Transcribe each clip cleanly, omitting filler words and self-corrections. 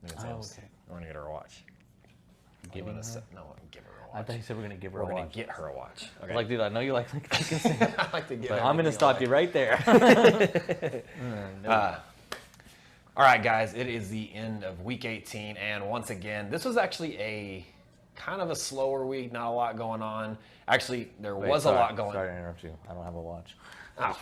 Oh, okay. We're gonna get her a watch. Giving her? No, give her a watch. I thought you said we're gonna give her We're a gonna watch. get her a watch. Okay. Like, dude, I know you like I like to get but her I'm gonna anything stop I you like. right there. All right, guys, it is the end of week 18, and once again, this was actually a kind of a slower week. Not a lot going on. Actually, there was a lot going. Sorry to interrupt you. I don't have a watch. Oh,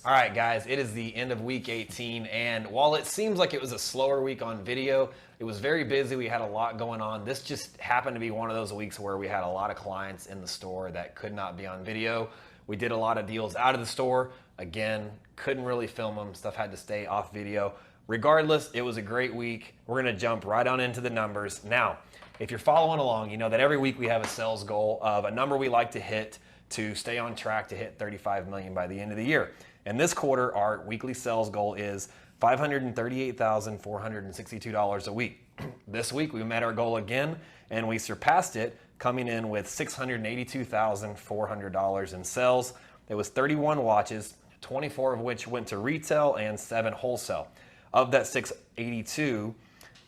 all right, guys, it is the end of week 18, and while it seems like it was a slower week on video, it was very busy. We had a lot going on. This just happened to be one of those weeks where we had a lot of clients in the store that could not be on video. We did a lot of deals out of the store. Again, couldn't really film them. Stuff had to stay off video. Regardless, it was a great week. We're gonna jump right on into the numbers. Now, if you're following along, you know that every week we have a sales goal of a number we like to hit to stay on track to hit 35 million by the end of the year. And this quarter, our weekly sales goal is $538,462 a week. This week, we met our goal again, and we surpassed it, coming in with $682,400 in sales. It was 31 watches, 24 of which went to retail and 7 wholesale. Of that 682,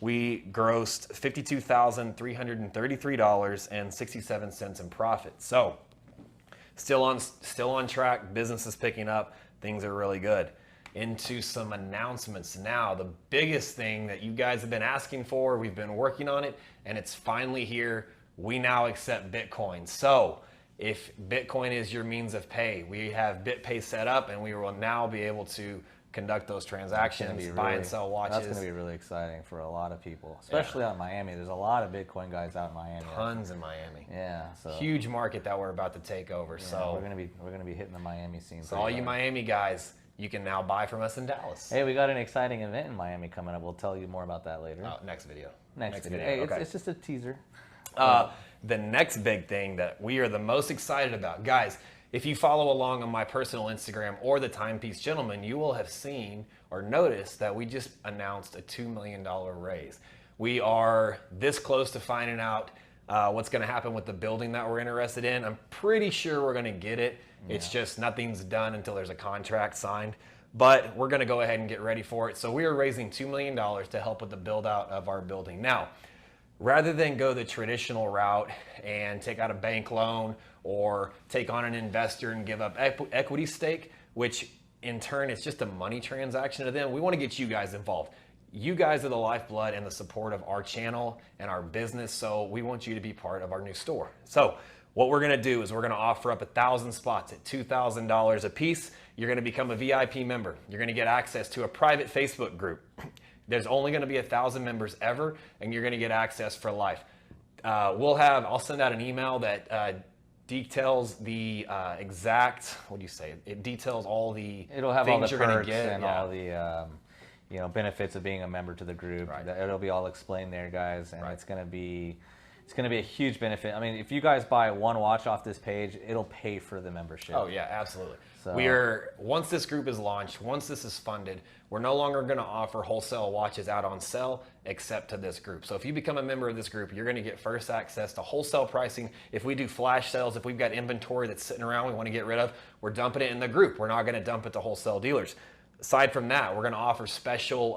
we grossed $52,333.67 in profit. So, still on track. Business is picking up. Things are really good. Into some announcements now. The biggest thing that you guys have been asking for, we've been working on it, and it's finally here. We now accept Bitcoin. So, if Bitcoin is your means of pay, we have BitPay set up, and we will now be able to conduct those transactions, buy and sell watches. That's going to be really exciting for a lot of people, especially out in Miami. There's a lot of Bitcoin guys out in Miami. Tons in Miami. Yeah, so huge market that we're about to take over. yeah, so we're gonna be hitting the Miami scene. So all you Miami guys, you can now buy from us in Dallas. Hey, we got an exciting event in Miami coming up. We'll tell you more about that later. Next video. Next video. Hey, okay. it's just a teaser. The next big thing that we are the most excited about, guys. If you follow along on my personal Instagram or the Timepiece Gentleman, you will have seen or noticed that we just announced a $2 million raise. We are this close to finding out what's going to happen with the building that we're interested in. I'm pretty sure we're going to get it. Yeah. It's just nothing's done until there's a contract signed. But we're going to go ahead and get ready for it. So we are raising $2 million to help with the build out of our building. Now, rather than go the traditional route and take out a bank loan or take on an investor and give up equity stake, which in turn is just a money transaction to them, we want to get you guys involved. You guys are the lifeblood and the support of our channel and our business, so we want you to be part of our new store. So what we're going to do is we're going to offer up 1,000 spots at $2,000 a piece. You're going to become a VIP member. You're going to get access to a private Facebook group. There's only going to be 1,000 members ever, and you're going to get access for life. I'll send out an email that details the exact, it details all the It'll have all the perks and yeah. all the benefits of being a member to the group. Right. It'll be all explained there, guys, and it's going to be a huge benefit. I mean, if you guys buy one watch off this page, it'll pay for the membership. Oh yeah, absolutely. So, once this group is launched, once this is funded, we're no longer going to offer wholesale watches out on sale except to this group. So if you become a member of this group, you're going to get first access to wholesale pricing. If we do flash sales, if we've got inventory that's sitting around we want to get rid of, we're dumping it in the group. We're not going to dump it to wholesale dealers. Aside from that, we're going to offer special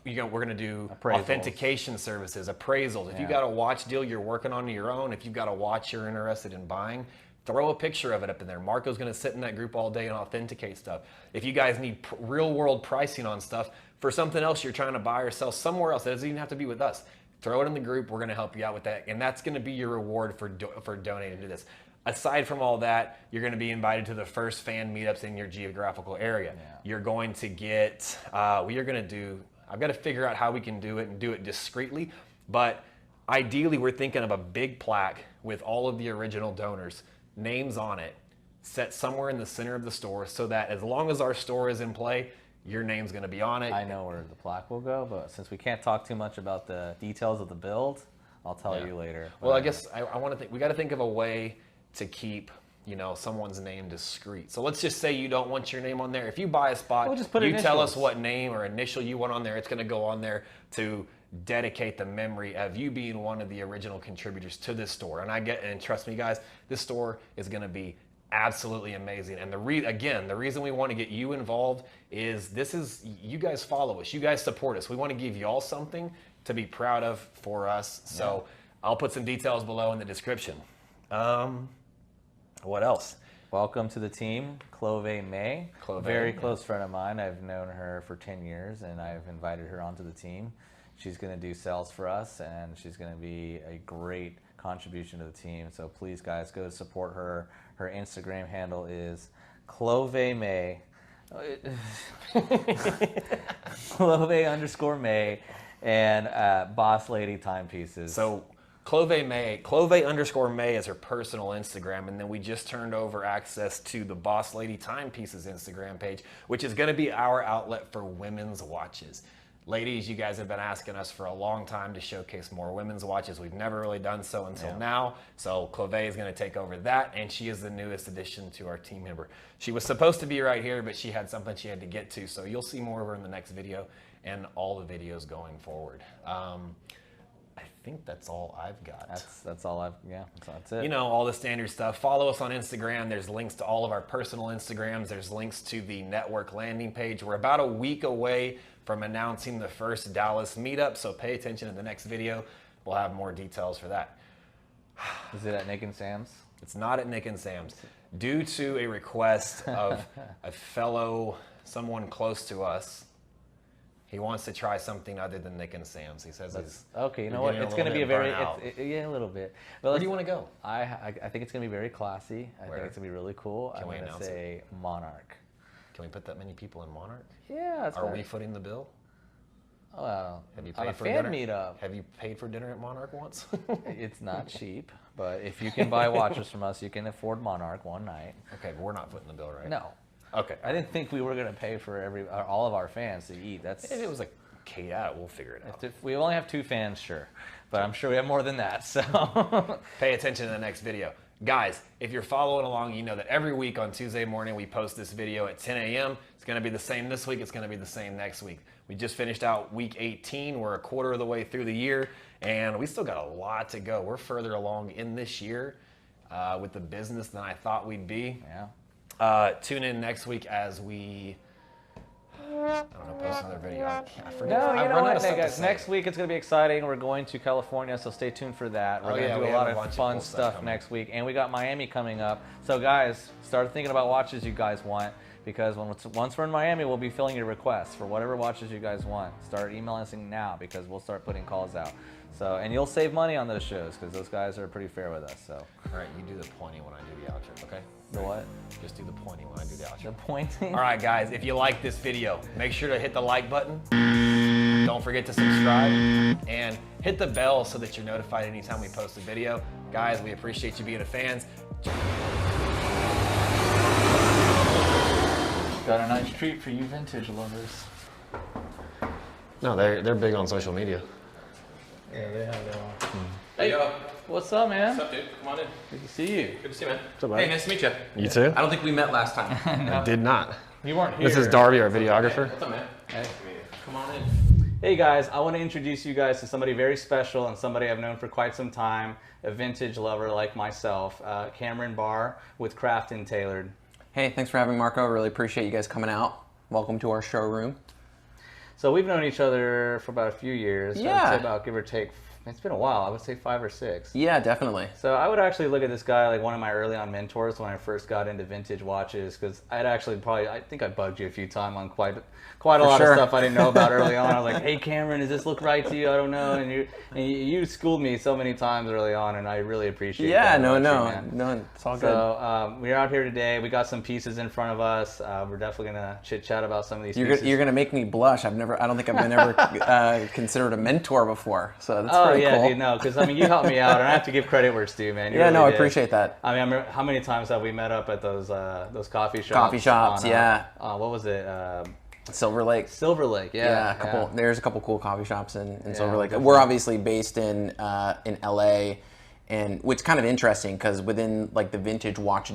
we're going to do authentication services, appraisals. If you got a watch deal you're working on your own, if you've got a watch you're interested in buying, throw a picture of it up in there. Marco's going to sit in that group all day and authenticate stuff. If you guys need real world pricing on stuff for something else you're trying to buy or sell somewhere else, that doesn't even have to be with us. Throw it in the group. We're going to help you out with that. And that's going to be your reward for donating to this. Aside from all that, you're going to be invited to the first fan meetups in your geographical area. Yeah. You're going to get, I've got to figure out how we can do it and do it discreetly. But ideally, we're thinking of a big plaque with all of the original donors, names on it, set somewhere in the center of the store so that as long as our store is in play, your name's going to be on it. I know where the plaque will go, but since we can't talk too much about the details of the build, I'll tell you later. Well, I guess I want to think, we got to think of a way to keep someone's name discreet. So let's just say you don't want your name on there. If you buy a spot, you tell us what name or initial you want on there. It's going to go on there to dedicate the memory of you being one of the original contributors to this store. And trust me, guys, this store is going to be absolutely amazing. And the reason we want to get you involved is you guys follow us, you guys support us. We want to give y'all something to be proud of for us. So I'll put some details below in the description. What else? Welcome to the team, Clove May. Very close friend of mine. I've known her for 10 years, and I've invited her onto the team. She's going to do sales for us, and she's going to be a great contribution to the team. So please, guys, go support her. Her Instagram handle is Clove May. Clove_May and Boss Lady Timepieces. So Clove_May is her personal Instagram, and then we just turned over access to the Boss Lady Timepieces Instagram page, which is going to be our outlet for women's watches. Ladies, you guys have been asking us for a long time to showcase more women's watches. We've never really done so until now. So Clove is going to take over that, and she is the newest addition to our team member. She was supposed to be right here, but she had something she had to get to. So you'll see more of her in the next video and all the videos going forward. I think that's all I've got. That's all that's it. You know, all the standard stuff. Follow us on Instagram. There's links to all of our personal Instagrams. There's links to the network landing page. We're about a week away from announcing the first Dallas meetup, so pay attention in the next video. We'll have more details for that. Is it at Nick and Sam's? It's not at Nick and Sam's. Due to a request of someone close to us, he wants to try something other than Nick and Sam's. He says he's okay. You know what? It's going to be a little bit. Well, where do you want to go? I think it's going to be very classy. I think it's going to be really cool. I'm going to say Monarch. Can we put that many people in Monarch? Yeah. Are we footing the bill? Well, have you paid for fan dinner? Meetup. Have you paid for dinner at Monarch once? It's not cheap, but if you can buy watches from us, you can afford Monarch one night. Okay, but we're not footing the bill, right? No. Okay. I didn't think we were going to pay for all of our fans to eat. If it was like catered, we'll figure it out. If we only have 2 fans, sure, but I'm sure we have more than that. So pay attention to the next video. Guys, if you're following along, you know that every week on Tuesday morning we post this video at 10 a.m. It's going to be the same this week. It's going to be the same next week. We just finished out week 18. We're a quarter of the way through the year, and we still got a lot to go. We're further along in this year with the business than I thought we'd be. Yeah. Tune in next week as we... I don't know, post another video. I forget. No, you know what, guys? Next week it's going to be exciting. We're going to California, so stay tuned for that. We're going to do a lot of fun stuff next week, and we got Miami coming up. So, guys, start thinking about watches you guys want, because once we're in Miami, we'll be filling your requests for whatever watches you guys want. Start emailing us now, because we'll start putting calls out. So, and you'll save money on those shows, because those guys are pretty fair with us. So, all right, you do the pointing when I do the outro, okay? The what? Just do the pointing when I do the outro. The pointing? All right, guys, if you like this video, make sure to hit the like button. Don't forget to subscribe and hit the bell so that you're notified anytime we post a video. Guys, we appreciate you being a fans. Got a nice treat for you vintage lovers. No, they're big on social media. Yeah, they have their own. Hey, what's up, man? What's up, dude? Come on in. Good to see you. Good to see you, man. What's up, buddy? Hey, nice to meet you. You too? I don't think we met last time. I did not. You weren't here. This is Darby, our videographer. What's up, man? Hey. Come on in. Hey guys, I want to introduce you guys to somebody very special and somebody I've known for quite some time, a vintage lover like myself, Cameron Barr with Craft and Tailored. Hey, thanks for having Marco. Really appreciate you guys coming out. Welcome to our showroom. So we've known each other for about a few years. Yeah. I'd say about, give or take, it's been a while. I would say 5 or 6. Yeah, definitely. So I would actually look at this guy like one of my early on mentors when I first got into vintage watches, because I'd actually I think I bugged you a few times on quite a lot of stuff I didn't know about early on. I was like, hey Cameron, does this look right to you? I don't know. And you schooled me so many times early on, and I really appreciate that. No, it's all good. So we're out here today. We got some pieces in front of us. We're definitely gonna chit chat about some of these pieces. You're gonna make me blush. I don't think I've been ever considered a mentor before. So that's pretty cool. Dude, no, because I mean you helped me out, and I have to give credit where it's due, man. You really I did. appreciate that. I mean, I remember how many times have we met up at those coffee shops? Coffee shops, yeah. What was it? Silver Lake. Silver Lake, yeah. There's a couple cool coffee shops in Silver Lake. Definitely. We're obviously based in LA, and what's kind of interesting because within like the vintage watch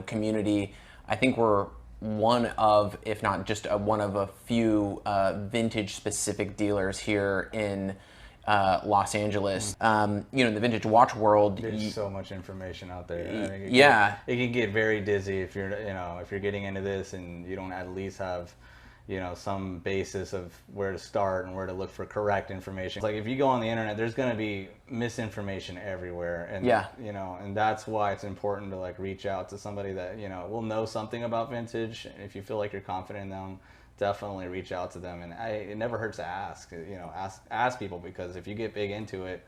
community, I think we're one of, if not just one of a few vintage specific dealers here in Los Angeles. You know, in the vintage watch world, There's so much information out there. I think it can get very dizzy if you're, if you're getting into this and you don't at least have, some basis of where to start and where to look for correct information. It's like if you go on the internet, there's going to be misinformation everywhere, and and that's why it's important to like reach out to somebody that will know something about vintage. If you feel like you're confident in them, definitely reach out to them, and it never hurts to ask. Ask people, because if you get big into it,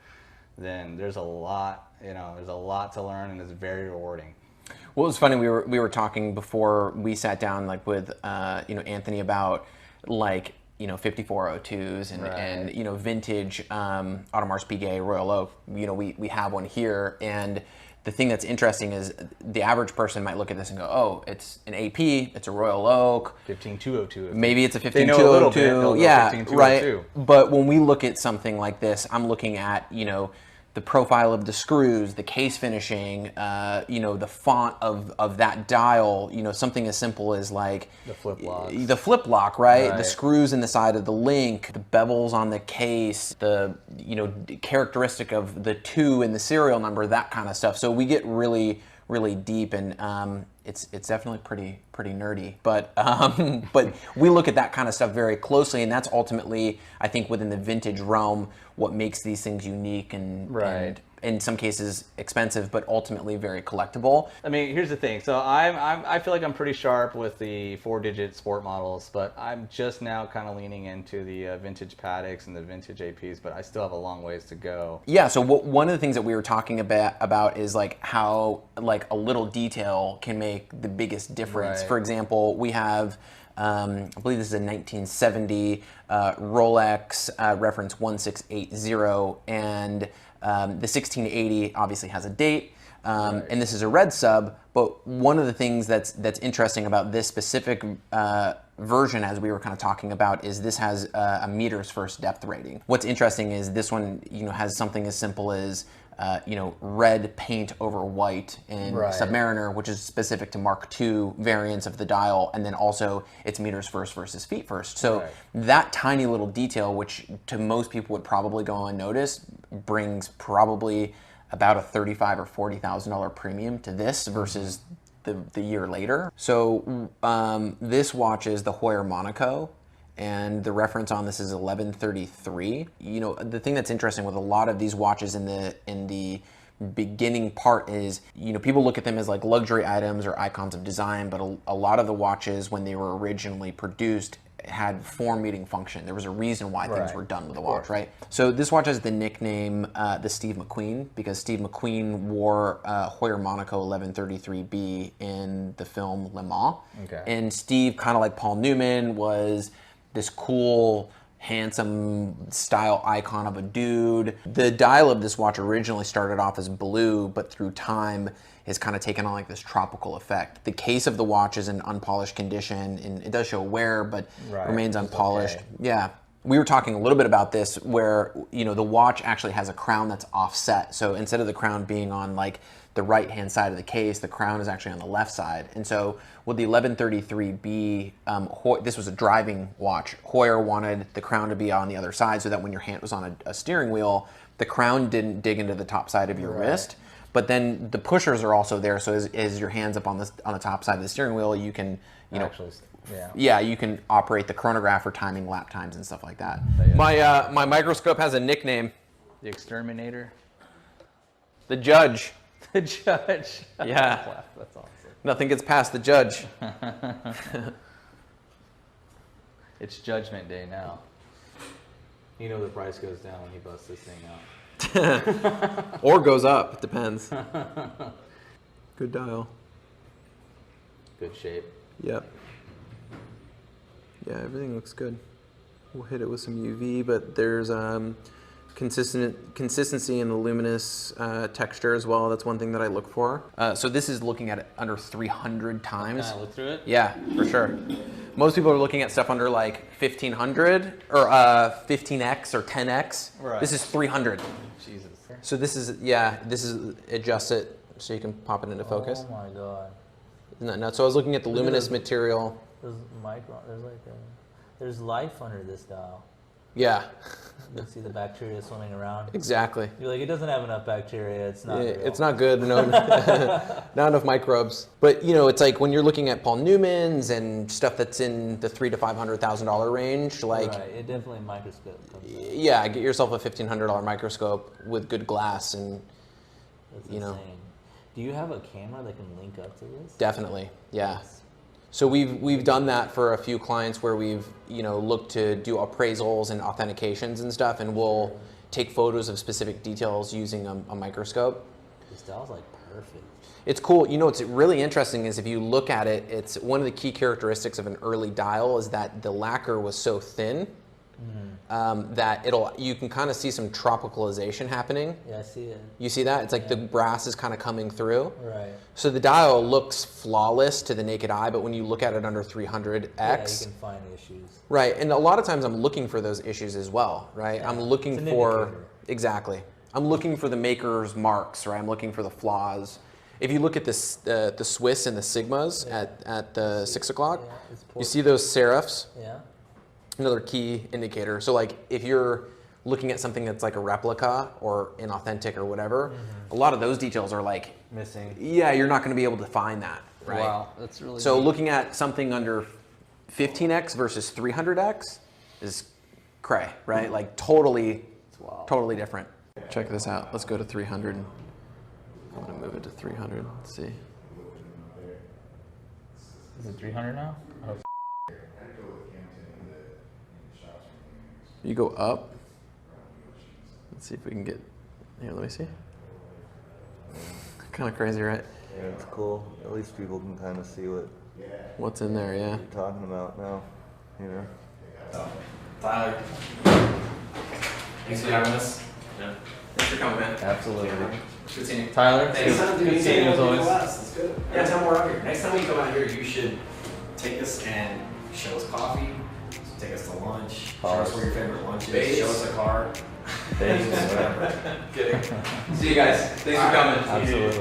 then there's a lot. There's a lot to learn, and it's very rewarding. Well, it was funny. We were talking before we sat down, like with Anthony, about like 5402s and vintage Audemars Piguet Royal Oak. We have one here, and the thing that's interesting is the average person might look at this and go, "Oh, it's an AP, it's a Royal Oak, 15202." Maybe it's a 15202. They know a little bit. Yeah, 15202. right. But when we look at something like this, I'm looking at the profile of the screws, the case finishing, the font of that dial, something as simple as like the flip lock. The flip lock, right? The screws in the side of the link, the bevels on the case, the characteristic of the 2 in the serial number, that kind of stuff. So we get really, really deep, and it's definitely pretty nerdy. But but we look at that kind of stuff very closely, and that's ultimately, I think, within the vintage realm, what makes these things unique and in some cases expensive, but ultimately very collectible. I mean, here's the thing. So I feel like I'm pretty sharp with the 4-digit sport models, but I'm just now kind of leaning into the vintage Patek's and the vintage APs, but I still have a long ways to go. Yeah. So one of the things that we were talking about is like how like a little detail can make the biggest difference. Right. For example, we have. I believe this is a 1970 Rolex reference 1680, and the 1680 obviously has a date, and this is a red sub. But one of the things that's interesting about this specific version, as we were kind of talking about, is this has a meters first depth rating. What's interesting is this one, has something as simple as red paint over white in Submariner, which is specific to Mark II variants of the dial, and then also it's meters first versus feet first. So that tiny little detail, which to most people would probably go unnoticed, brings probably about a $35,000 or $40,000 premium to this versus the year later. So this watch is the Heuer Monaco, and the reference on this is 1133. The thing that's interesting with a lot of these watches in the beginning part is, people look at them as like luxury items or icons of design, but a lot of the watches, when they were originally produced, had form meeting function. There was a reason why things were done with the watch, right? So this watch has the nickname the Steve McQueen, because Steve McQueen wore Heuer Monaco 1133B in the film Le Mans. Okay. And Steve, kind of like Paul Newman, was this cool, handsome style icon of a dude. The dial of this watch originally started off as blue, but through time has kind of taken on like this tropical effect. The case of the watch is in unpolished condition, and it does show wear, but remains unpolished. Okay. Yeah. We were talking a little bit about this, where the watch actually has a crown that's offset. So instead of the crown being on like the right-hand side of the case, the crown is actually on the left side. And so with the 1133B, this was a driving watch. Heuer wanted the crown to be on the other side so that when your hand was on a steering wheel, the crown didn't dig into the top side of your wrist. But then the pushers are also there, so as your hand's up on the top side of the steering wheel, you can you can operate the chronograph for timing lap times and stuff like that. My microscope has a nickname. The Exterminator. The Judge. The Judge. Yeah. That's awesome. Nothing gets past the Judge. It's Judgment Day now. The price goes down when he busts this thing out. Or goes up, it depends. Good dial. Good shape. Yep. Yeah, everything looks good. We'll hit it with some UV, but there's consistency in the luminous texture as well. That's one thing that I look for. So this is looking at it under 300 times. Can I look through it? Yeah, for sure. Most people are looking at stuff under like 1500 or 15x or 10x. Right. This is 300. Jesus. So this is adjust it so you can pop it into focus. Oh my god. Isn't that nuts? So I was looking at the luminous material. There's life under this dial. Yeah. You see the bacteria swimming around. Exactly. You're like, it doesn't have enough bacteria. It's not. Yeah, real. it's not good. No, not enough microbes. But you know, it's like when you're looking at Paul Newman's and stuff that's in the $300,000 to $500,000 range. Like, right. It definitely microscope. Yeah, get yourself a $1,500 microscope with good glass, and That's you know. insane. Do you have a camera that can link up to this? Definitely, yeah. So we've done that for a few clients where we've looked to do appraisals and authentications and stuff, and we'll take photos of specific details using a microscope. This dial's like perfect. It's cool. You know, what's really interesting is if you look at it, it's one of the key characteristics of an early dial is that the lacquer was so thin that you can kind of see some tropicalization happening. Yeah, I see it. You see that? It's like the brass is kind of coming through. Right. So the dial looks flawless to the naked eye, but when you look at it under 300X, yeah, you can find issues. Right, and a lot of times I'm looking for those issues as well, right? Yeah, I'm looking for exactly. I'm looking for the maker's marks, right? I'm looking for the flaws. If you look at this, the Swiss and the Sigmas at the 6 o'clock, you see those serifs. Yeah. Another key indicator. So like if you're looking at something that's like a replica or inauthentic or whatever, a lot of those details are like missing. Yeah, you're not going to be able to find that, right? Wow, that's really so neat. Looking at something under 15X versus 300X is cray, right? Like totally different. Check this out. Let's go to 300. I'm going to move it to 300. Let's see. Is it 300 now? Oh. You go up. Let's see if we can get, here, let me see. Kind of crazy, right? Yeah, it's cool. At least people can kind of see what's in there, yeah. you're talking about now, you know. Tyler, thanks for having us. Yeah. Thanks for coming, man. Absolutely. Good seeing you. Tyler, Thanks. good seeing you as always. That's good. Yeah, tell more out here. Next time we come out here, you should take us and show us coffee, take us to lunch, show us where your favorite lunch is, show us a car. Thanks. Whatever. Kidding. See you guys. Thanks for coming. Absolutely.